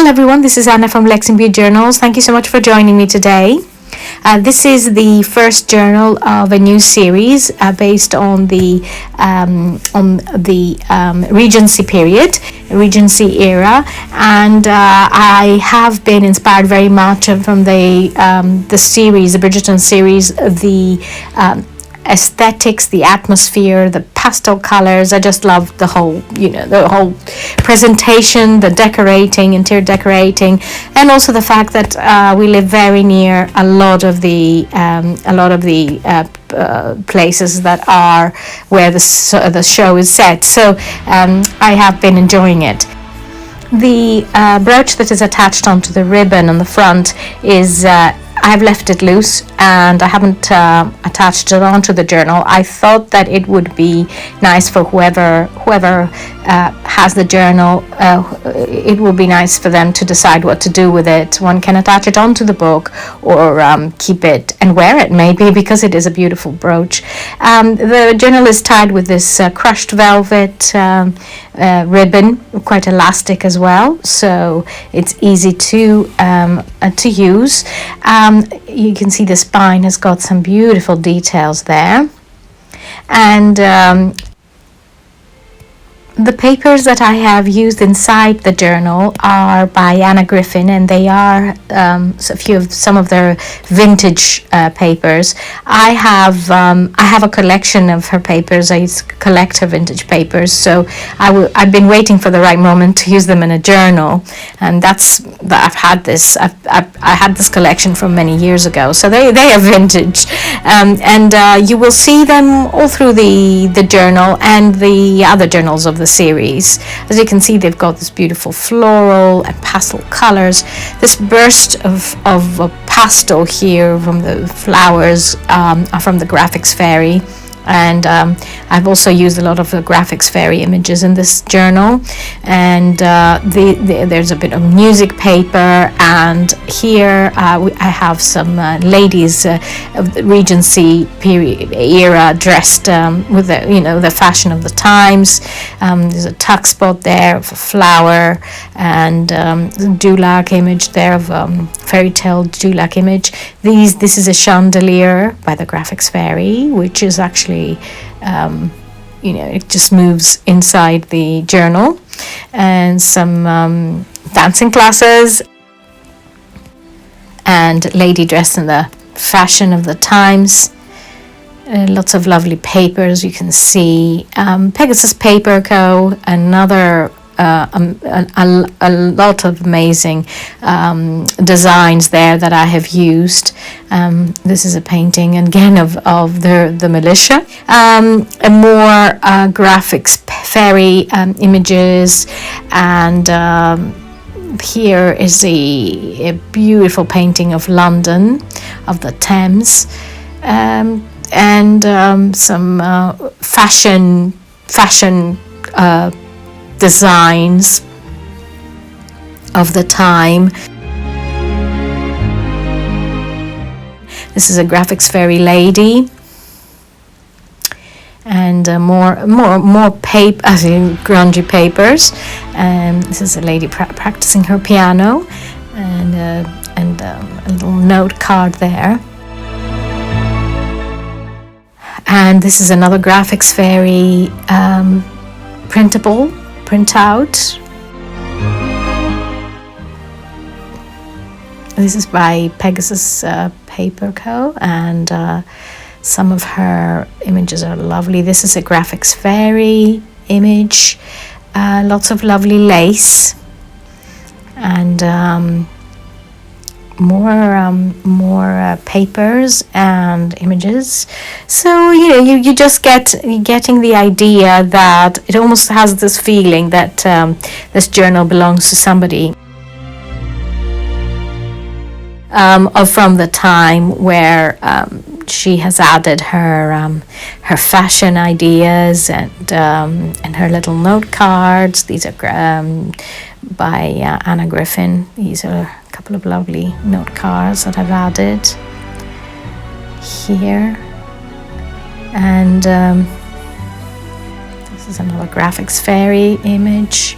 Hello everyone, this is Anna from Lexington Journals. Thank you so much for joining me today. This is the first journal of a new series based on the Regency period, Regency era, and I have been inspired very much from the series, the Bridgerton series, the aesthetics, the atmosphere, the pastel colors. I just love the whole presentation, the decorating, interior decorating, and also the fact that we live very near a lot of the places that are where the show is set. So I have been enjoying it. The brooch that is attached onto the ribbon on the front is I've left it loose and I haven't attached it onto the journal. I thought that it would be nice for whoever has the journal. It will be nice for them to decide what to do with it. One can attach it onto the book or keep it and wear it maybe, because it is a beautiful brooch. The journal is tied with this crushed velvet ribbon, quite elastic as well, so it's easy to use. You can see the spine has got some beautiful details there, and the papers that I have used inside the journal are by Anna Griffin, and they are some of their vintage papers. I have a collection of her papers. I used to collect her vintage papers, so I've been waiting for the right moment to use them in a journal, and I've had this. I had this collection from many years ago, so they are vintage, and you will see them all through the journal and the other journals of the series. As you can see, they've got this beautiful floral and pastel colors. This burst of pastel here from the flowers are from the Graphics Fairy, and I've also used a lot of the Graphics Fairy images in this journal, and there's a bit of music paper, and here I have some ladies of the Regency period era dressed with the fashion of the times. There's a tuck spot there of a flower, and dewlac image there of fairy tale dewlac image. This is a chandelier by the Graphics Fairy, which is actually it just moves inside the journal, and some dancing classes, and lady dressed in the fashion of the times. Lots of lovely papers. You can see Pegasus Paper Co. Another a lot of amazing designs there that I have used. This is a painting again of the militia. More graphics fairy images, and here is a beautiful painting of London, of the Thames, and some fashion designs of the time. This is a Graphics Fairy lady, and more paper, as in grungy papers. This is a lady practicing her piano, and a little note card there. And this is another Graphics Fairy printout. This is by Pegasus Paper Co., and some of her images are lovely. This is a Graphics Fairy image, lots of lovely lace, and more papers and images. So you just getting the idea that it almost has this feeling that this journal belongs to somebody from the time where she has added her fashion ideas and her little note cards. These are by Anna Griffin. These are a couple of lovely note cards that I've added here, and this is another Graphics Fairy image.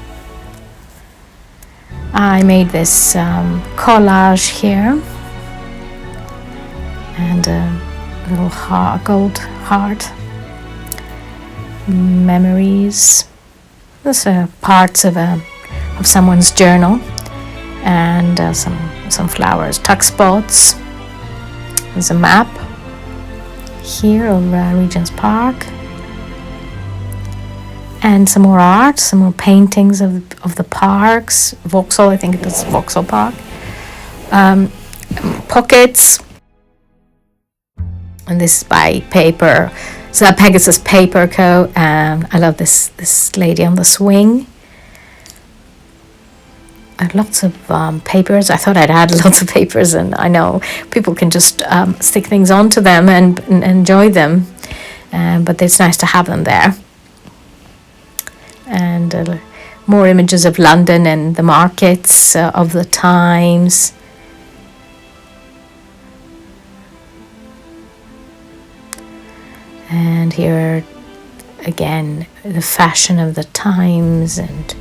I made this collage here, and a little gold heart, memories. Those are parts of someone's journal, and some flowers, tuck spots. There's a map here of Regent's Park, and some more art, some more paintings of the parks. Vauxhall, I think it was Vauxhall Park. Pockets, and this is by Paper. So that Pegasus Paper Co. I love this lady on the swing. Lots of papers. I thought I'd add lots of papers, and I know people can just stick things onto them and enjoy them, but it's nice to have them there. And more images of London and the markets of the times. And here again, the fashion of the times, and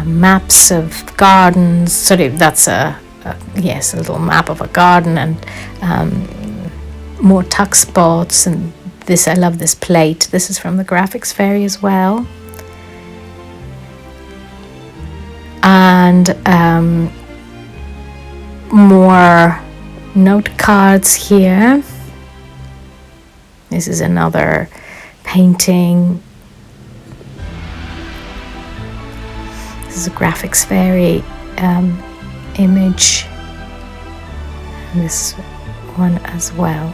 maps of gardens. Sorry, that's a little map of a garden, and more tuck spots. And this, I love this plate. This is from the Graphics Fairy as well. And more note cards here. This is another painting. This is a Graphics Fairy image. And this one as well.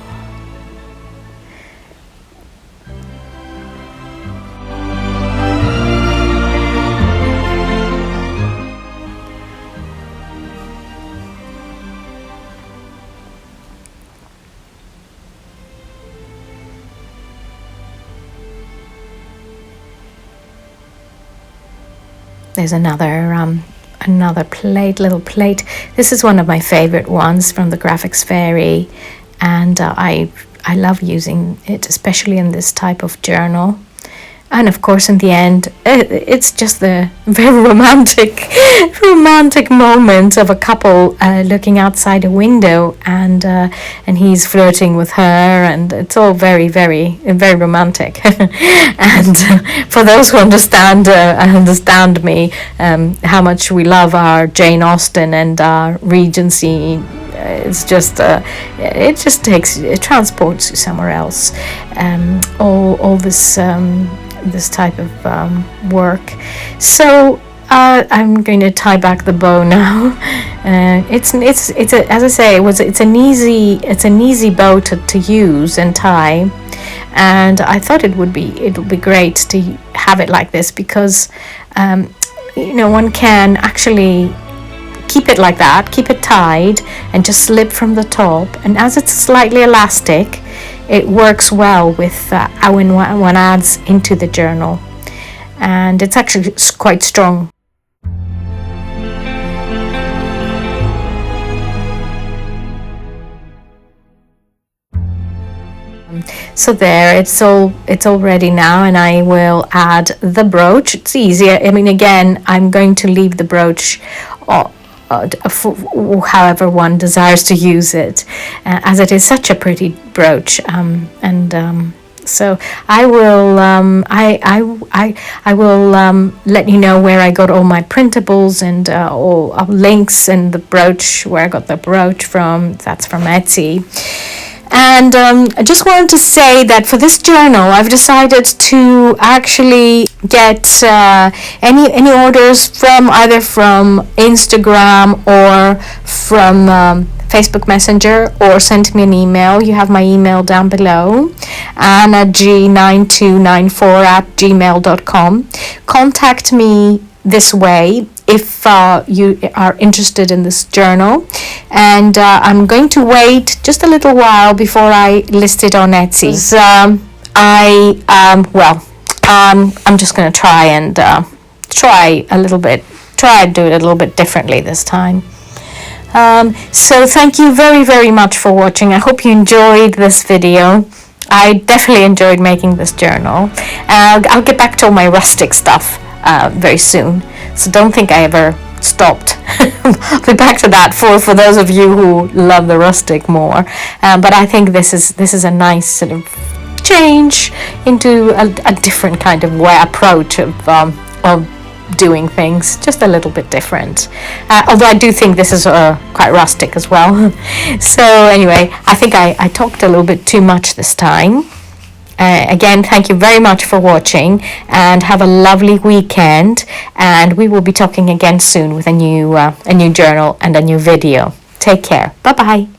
There's another plate, little plate. This is one of my favorite ones from the Graphics Fairy, and I love using it, especially in this type of journal. And of course, in the end, it's just the very romantic moment of a couple looking outside a window, and he's flirting with her, and it's all very, very, very romantic. And for those who understand me, how much we love our Jane Austen and our Regency. It's just it transports you somewhere else. All this type of work. So I'm going to tie back the bow now. It's as I say, it's an easy bow to use and tie, and I thought it'll be great to have it like this, because one can actually keep it like that, keep it tied, and just slip from the top. And as it's slightly elastic, it works well with when one adds into the journal, and it's actually quite strong. So there, it's all ready now, and I will add the brooch. It's easier. I mean, again, I'm going to leave the brooch however one desires to use it, as it is such a pretty brooch, so I will I will let you know where I got all my printables, and all links, and the brooch, where I got the brooch from. That's from Etsy. And I just wanted to say that for this journal, I've decided to actually get any orders from either from Instagram or from Facebook Messenger, or send me an email. You have my email down below, annag9294@gmail.com. Contact me this way if you are interested in this journal, and I'm going to wait just a little while before I list it on Etsy. I'm just going to try and do it a little bit differently this time. So thank you very, very much for watching. I hope you enjoyed this video. I definitely enjoyed making this journal. I'll get back to all my rustic stuff very soon. So don't think I ever stopped. I'll be back to that for those of you who love the rustic more. But I think this is a nice sort of change into a different kind of approach of doing things, just a little bit different. Although I do think this is quite rustic as well. So anyway, I think I talked a little bit too much this time. Again, thank you very much for watching, and have a lovely weekend, and we will be talking again soon with a new journal and a new video. Take care. Bye bye.